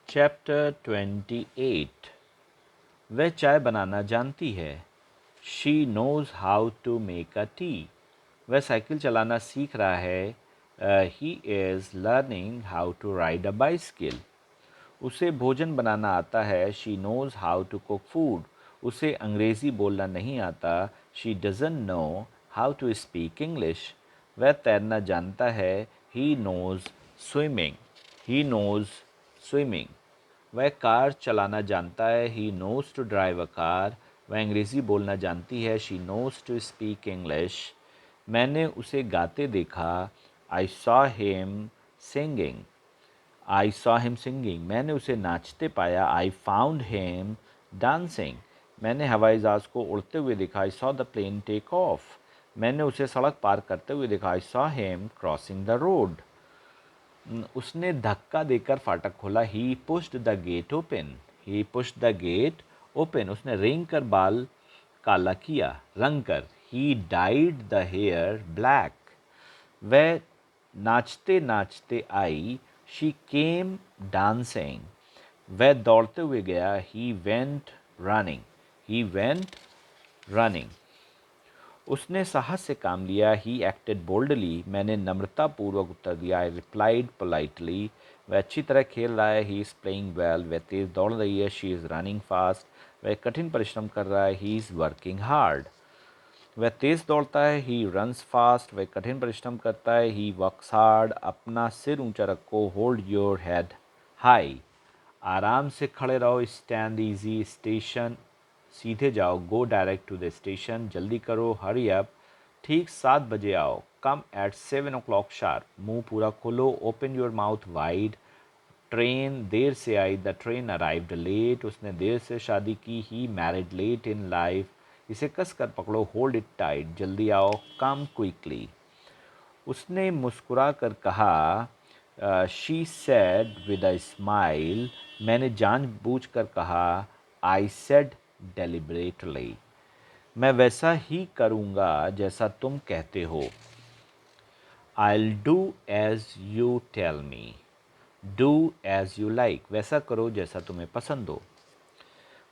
Chapter 28। वह चाय बनाना जानती है। She knows how to make a tea. वह साइकिल चलाना सीख रहा है। He is learning how to ride a bicycle. उसे भोजन बनाना आता है। She knows how to cook food. उसे अंग्रेज़ी बोलना नहीं आता। She doesn't know how to speak English. वह तैरना जानता है। He knows swimming. He knows swimming. वह कार चलाना जानता है। He knows to drive a car. वह अंग्रेज़ी बोलना जानती है। She knows to speak English. मैंने उसे गाते देखा। I saw him singing. I saw him singing. मैंने उसे नाचते पाया। I found him dancing. मैंने हवाई जहाज़ को उड़ते हुए देखा। I saw the plane take off. मैंने उसे सड़क पार करते हुए देखा। I saw him crossing the road. उसने धक्का देकर फाटक खोला। He pushed the gate open. He pushed the gate open. उसने रेंग कर बाल काला किया, रंग कर। He dyed the hair black. वह नाचते नाचते आई। She came dancing. वह दौड़ते हुए गया। He went running. He went running. उसने साहस से काम लिया। He acted boldly. मैंने नम्रतापूर्वक उत्तर दिया। I replied politely. वह अच्छी तरह खेल रहा है। He is playing well. वह तेज़ दौड़ रही है। She is running fast. वह कठिन परिश्रम कर रहा है। He is working hard. वह तेज़ दौड़ता है। He runs fast. वह कठिन परिश्रम करता है। He works hard. अपना सिर ऊंचा रखो। Hold your head high. आराम से खड़े रहो। Stand easy. स्टेशन सीधे जाओ। Go direct to the station. जल्दी करो। Hurry up. ठीक 7 बजे आओ। Come at 7 o'clock sharp. मुंह पूरा खोलो। Open your mouth wide. Train देर से आई। The train arrived late. उसने देर से शादी की। He married late in life. इसे कस कर पकड़ो। Hold it tight. जल्दी आओ। Come quickly. उसने मुस्कुरा कर कहा। She said with a smile. मैंने जानबूझकर कहा। I said deliberately. मैं वैसा ही करूँगा जैसा तुम कहते हो। I'll do as you tell me. Do as you like. वैसा करो जैसा तुम्हें पसंद हो।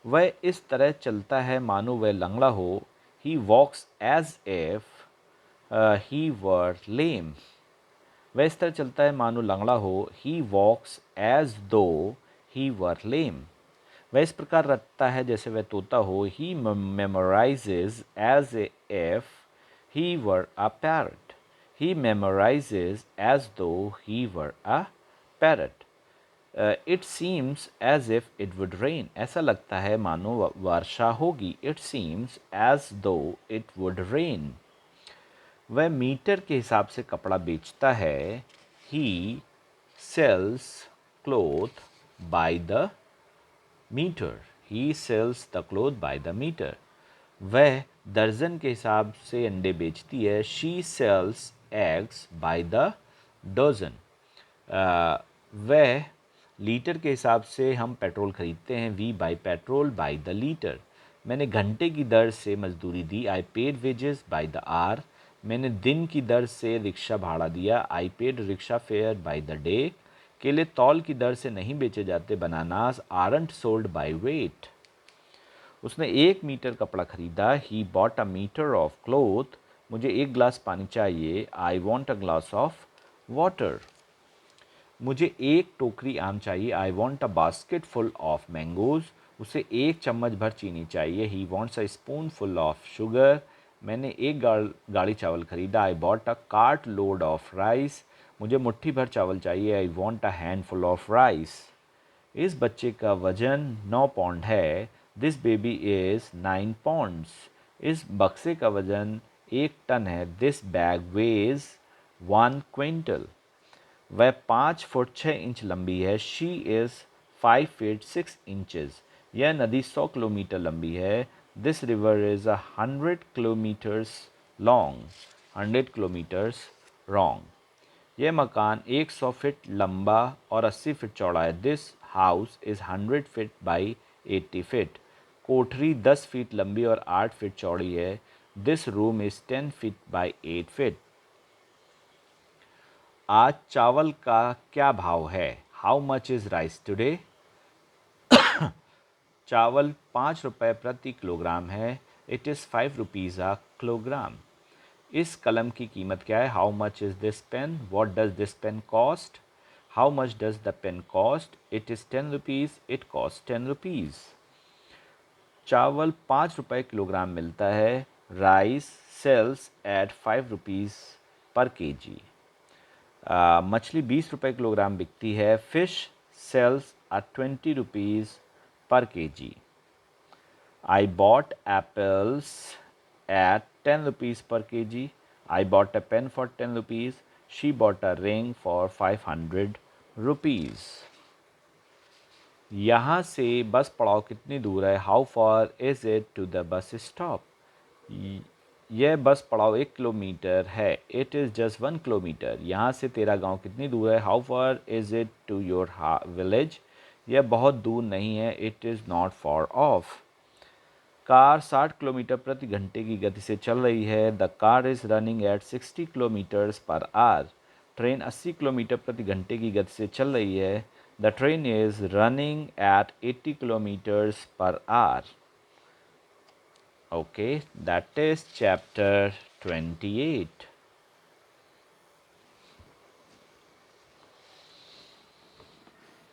वह इस तरह चलता है मानो वह लंगड़ा हो। He walks as if he were lame. वह इस तरह चलता है मानो लंगड़ा हो। He walks as though he were lame. वह इस प्रकार रटता है जैसे वह तोता हो। He memorizes as if he were a parrot. He memorizes as though he were a parrot. It seems as if it would rain. ऐसा लगता है मानो वर्षा होगी। It seems as though it would rain. वह मीटर के हिसाब से कपड़ा बेचता है। He sells cloth by the meter. He sells the cloth by the meter. वह दर्जन के हिसाब से अंडे बेचती है। She sells eggs by the dozen. वह लीटर के हिसाब से हम पेट्रोल खरीदते हैं। We buy petrol by the liter. मैंने घंटे की दर से मजदूरी दी। I paid wages by the hour. मैंने दिन की दर से रिक्शा भाड़ा दिया। I paid rickshaw fare by the day. केले तौल की दर से नहीं बेचे जाते। Bananas aren't sold by weight. उसने 1 मीटर कपड़ा खरीदा। He bought a meter of cloth. मुझे 1 गिलास पानी चाहिए। I want a glass of water. मुझे 1 टोकरी आम चाहिए। I want a basket full of mangoes. उसे 1 चम्मच भर चीनी चाहिए। He wants a spoonful of sugar. मैंने 1 गाड़ी चावल खरीदा। I bought a cart load of rice. मुझे मुट्ठी भर चावल चाहिए। I want a handful of rice. इस बच्चे का वजन 9 पौंड है। This baby is 9 pounds. इस बक्से का वजन 1 टन है। This bag weighs 1 quintal. वह 5 फुट 6 इंच लंबी है। She is 5 feet 6 inches. यह नदी 100 किलोमीटर लंबी है। This river is 100 kilometers long. 100 kilometers long. यह मकान 100 फीट लंबा और 80 फीट चौड़ा है। This house is 100 feet by 80 feet. कोठरी 10 फीट लंबी और 8 फीट चौड़ी है। This room is 10 feet by 8 feet. आज चावल का क्या भाव है? How much is rice today? चावल 5 रुपये प्रति किलोग्राम है। It is 5 rupees a kilogram. इस कलम की कीमत क्या है? How much is this pen? What does this pen cost? How much does the pen cost? It is 10 rupees. It cost 10 rupees. चावल 5 रुपये किलोग्राम मिलता है। Rice sales at 5 rupees per KG. मछली 20 रुपये किलोग्राम बिकती है। Fish sales at 20 rupees per kg. I bought apples at 10 rupees per kg. I bought a pen for 10 rupees. She bought a ring for 500 rupees. यहाँ से बस पड़ाव कितनी दूर है? How far is it to the bus stop? यह bus पड़ाव 1 kilometre है। It is just 1 kilometre. यहाँ से तेरा गांव कितनी दूर है? How far is it to your village? यह बहुत दूर नहीं है। It is not far off. Car 60 kilometre प्रति घंटे की गति से चल रही है। The car is running at 60 kilometres per hour. Train 80 kilometre प्रति घंटे की गति से चल रही है। The train is running eight 80 kilometres per our. Okay, that is chapter 28.